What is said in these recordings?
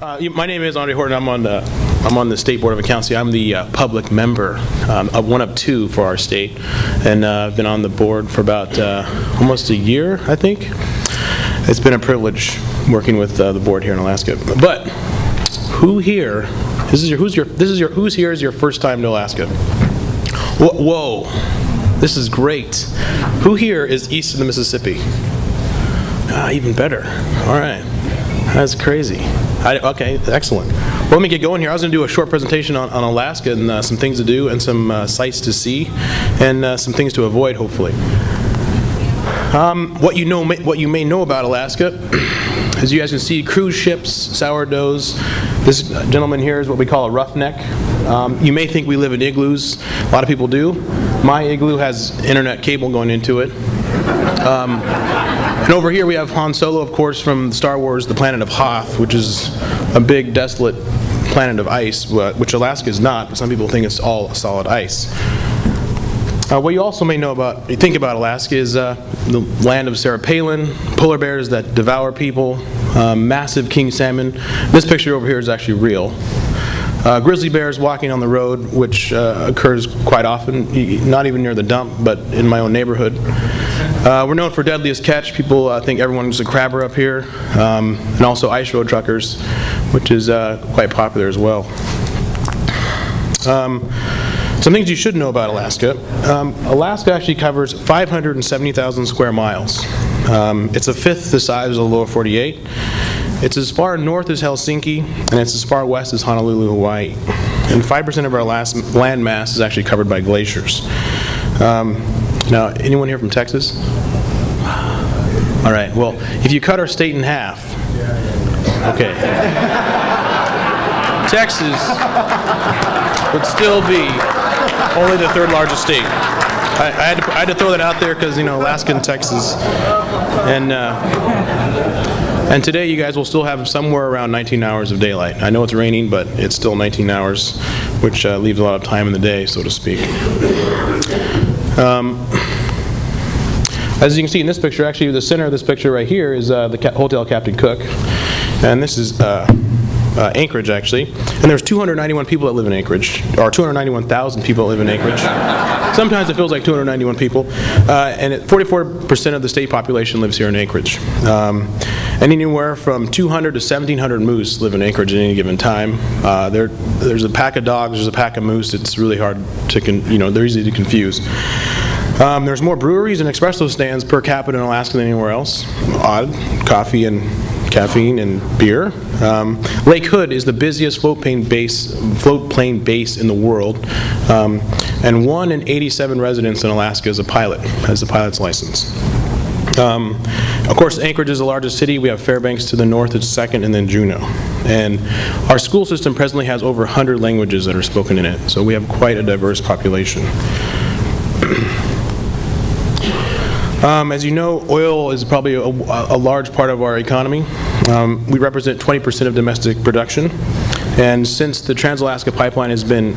My name is Andre Horton. I'm on the State Board of Accounts. I'm the public member of one of two for our state, and I've been on the board for about almost a year, I think. It's been a privilege working with the board here in Alaska. But who here? Who's here is your first time to Alaska? Whoa, this is great. Who here is east of the Mississippi? Even better. All right. That's crazy. Okay, excellent. Well, let me get going here. I was going to do a short presentation on Alaska and some things to do and some sights to see and some things to avoid, hopefully. What you may know about Alaska, as you guys can see, cruise ships, sourdoughs. This gentleman here is what we call a roughneck. You may think we live in igloos. A lot of people do. My igloo has internet cable going into it. And over here we have Han Solo, of course, from Star Wars, the planet of Hoth, which is a big, desolate planet of ice, which Alaska is not, but some people think it's all solid ice. What you also may know about, you think about Alaska is the land of Sarah Palin, polar bears that devour people, massive king salmon. This picture over here is actually real. Grizzly bears walking on the road, which occurs quite often, not even near the dump, but in my own neighborhood. We're known for deadliest catch. People think everyone's a crabber up here, and also ice road truckers, which is quite popular as well. Some things you should know about Alaska. Alaska actually covers 570,000 square miles. It's a fifth the size of the lower 48. It's as far north as Helsinki, and it's as far west as Honolulu, Hawaii. And 5% of our land mass is actually covered by glaciers. Now, anyone here from Texas? All right, well, if you cut our state in half, okay. Texas would still be only the third largest state. I had to throw that out there because, you know, Alaska and Texas. And today you guys will still have somewhere around 19 hours of daylight. I know it's raining, but it's still 19 hours, which leaves a lot of time in the day, so to speak. As you can see in this picture, actually the center of this picture right here is the Hotel Captain Cook. And this is Anchorage, actually. And there's 291 people that live in Anchorage, or 291,000 people that live in Anchorage. Sometimes it feels like 291 people. And 44% of the state population lives here in Anchorage. And anywhere from 200 to 1,700 moose live in Anchorage at any given time. There's a pack of dogs, there's a pack of moose. It's really hard to, they're easy to confuse. There's more breweries and espresso stands per capita in Alaska than anywhere else. Odd. Coffee and caffeine and beer. Lake Hood is the busiest float plane base in the world, and 1 in 87 residents in Alaska is a pilot, has a pilot's license. Of course, Anchorage is the largest city. We have Fairbanks to the north, it's second, and then Juneau. And our school system presently has over 100 languages that are spoken in it, so we have quite a diverse population. As you know, oil is probably a large part of our economy. We represent 20% of domestic production. And since the Trans-Alaska Pipeline has been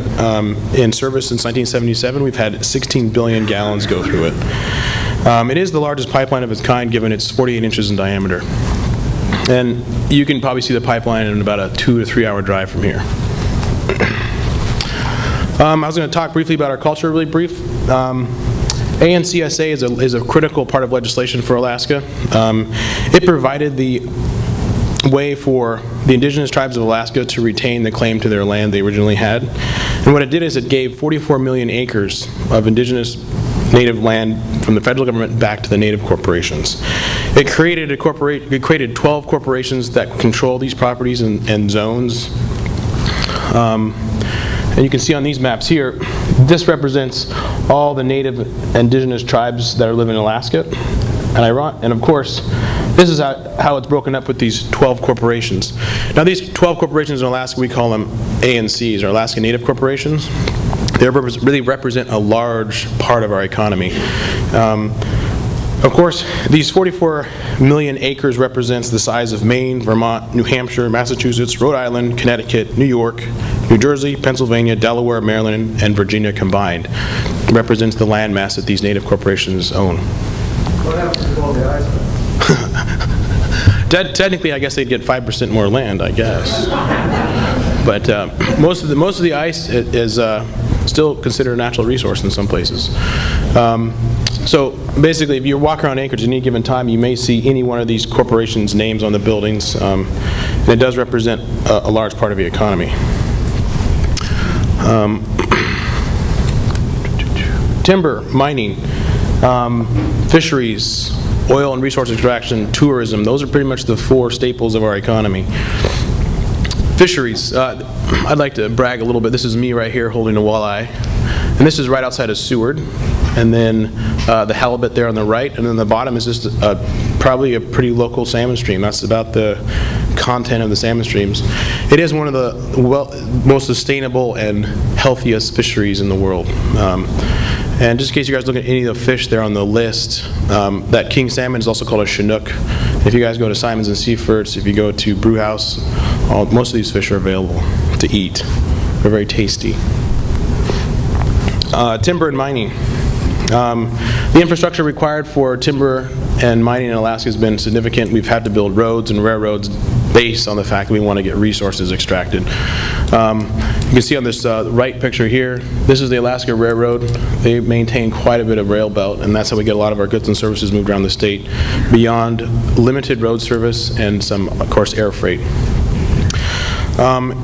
in service since 1977, we've had 16 billion gallons go through it. It is the largest pipeline of its kind, given it's 48 inches in diameter. And you can probably see the pipeline in about a 2 to 3 hour drive from here. I was going to talk briefly about our culture, really brief. ANCSA is a critical part of legislation for Alaska. It provided the way for the indigenous tribes of Alaska to retain the claim to their land they originally had. And what it did is it gave 44 million acres of indigenous native land from the federal government back to the native corporations. It created 12 corporations that control these properties and zones. And you can see on these maps here, this represents all the native indigenous tribes that are living in Alaska. And of course, this is how it's broken up with these 12 corporations. Now these 12 corporations in Alaska, we call them ANCs, or Alaska Native Corporations. They really represent a large part of our economy. Of course, these 44 million acres represents the size of Maine, Vermont, New Hampshire, Massachusetts, Rhode Island, Connecticut, New York, New Jersey, Pennsylvania, Delaware, Maryland, and Virginia combined. It represents the land mass that these native corporations own. What happens to all the ice? Technically, I guess they'd get 5% more land, I guess. But most of the ice is still considered a natural resource in some places. So basically, if you walk around Anchorage at any given time, you may see any one of these corporations' names on the buildings, and it does represent a large part of the economy. Timber, mining, fisheries, oil and resource extraction, tourism, those are pretty much the 4 staples of our economy. Fisheries, I'd like to brag a little bit. This is me right here holding a walleye, and this is right outside of Seward. And then the halibut there on the right, and then the bottom is just probably a pretty local salmon stream. That's about the content of the salmon streams. It is one of the most sustainable and healthiest fisheries in the world. And just in case you guys look at any of the fish there on the list, that king salmon is also called a Chinook. If you guys go to Simon's and Seaford's, if you go to Brewhouse, most of these fish are available to eat. They're very tasty. Timber and mining. The infrastructure required for timber and mining in Alaska has been significant. We've had to build roads and railroads based on the fact that we want to get resources extracted. You can see on this right picture here, this is the Alaska Railroad. They maintain quite a bit of rail belt, and that's how we get a lot of our goods and services moved around the state, beyond limited road service and some, of course, air freight.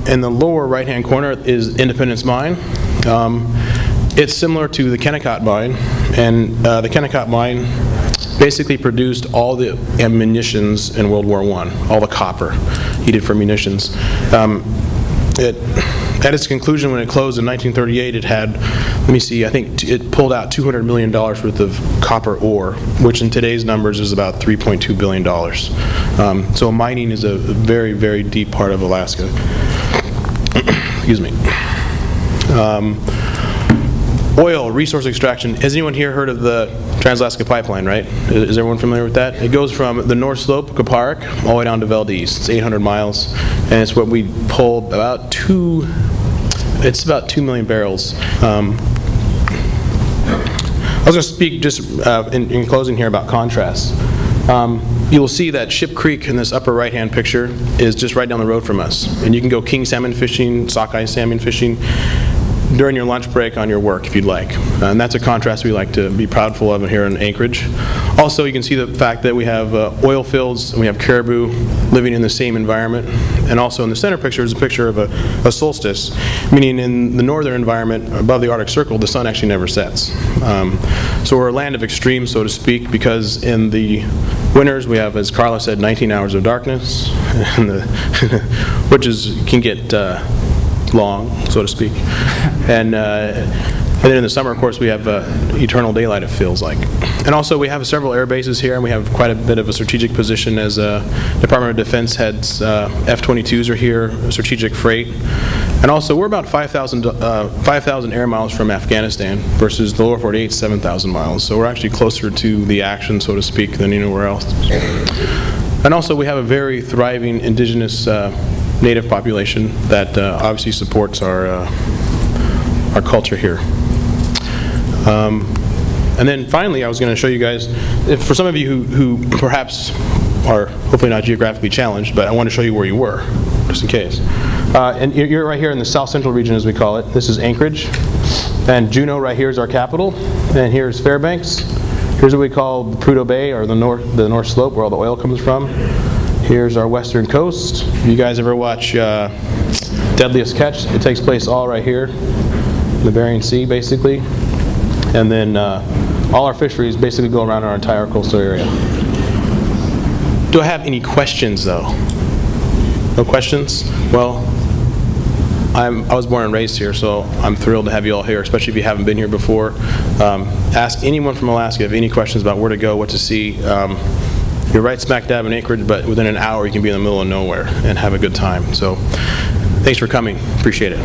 In the lower right-hand corner is Independence Mine. It's similar to the Kennecott Mine, and the Kennecott Mine basically produced all the munitions in World War I, all the copper needed for munitions. At its conclusion, when it closed in 1938, it had, let me see, I think it pulled out $200 million worth of copper ore, which in today's numbers is about $3.2 billion. So mining is a very, very deep part of Alaska. Excuse me. Oil, resource extraction. Has anyone here heard of the Trans-Alaska Pipeline, right? Is everyone familiar with that? It goes from the North Slope, Kuparuk, all the way down to Valdez. It's 800 miles, and it's what we pull about it's about 2 million barrels. I was going to speak just in closing here about contrast. You will see that Ship Creek in this upper right-hand picture is just right down the road from us. And you can go king salmon fishing, sockeye salmon fishing, during your lunch break on your work if you'd like. And that's a contrast we like to be proudful of here in Anchorage. Also, you can see the fact that we have oil fields and we have caribou living in the same environment. And also in the center picture is a picture of a solstice, meaning in the northern environment above the Arctic Circle, the sun actually never sets. So we're a land of extremes, so to speak, because in the winters we have, as Carla said, 19 hours of darkness, and which can get long, so to speak. And then in the summer, of course, we have eternal daylight, it feels like. And also, we have several air bases here, and we have quite a bit of a strategic position as Department of Defense heads. F-22s are here, strategic freight. And also, we're about 5,000 air miles from Afghanistan versus the lower 48, 7,000 miles. So we're actually closer to the action, so to speak, than anywhere else. And also, we have a very thriving indigenous native population that obviously supports our culture here. And then finally, I was going to show you guys, for some of you who perhaps are hopefully not geographically challenged, but I want to show you where you were, just in case. And you're right here in the south central region, as we call it. This is Anchorage. And Juneau right here is our capital. And here's Fairbanks. Here's what we call Prudhoe Bay, or the North Slope, where all the oil comes from. Here's our western coast. If you guys ever watch Deadliest Catch, it takes place all right here in the Bering Sea, basically. And then all our fisheries basically go around our entire coastal area. Do I have any questions, though? No questions? Well, I was born and raised here, so I'm thrilled to have you all here, especially if you haven't been here before. Ask anyone from Alaska if you have any questions about where to go, what to see. You're right smack dab in Anchorage, but within an hour you can be in the middle of nowhere and have a good time. So thanks for coming. Appreciate it.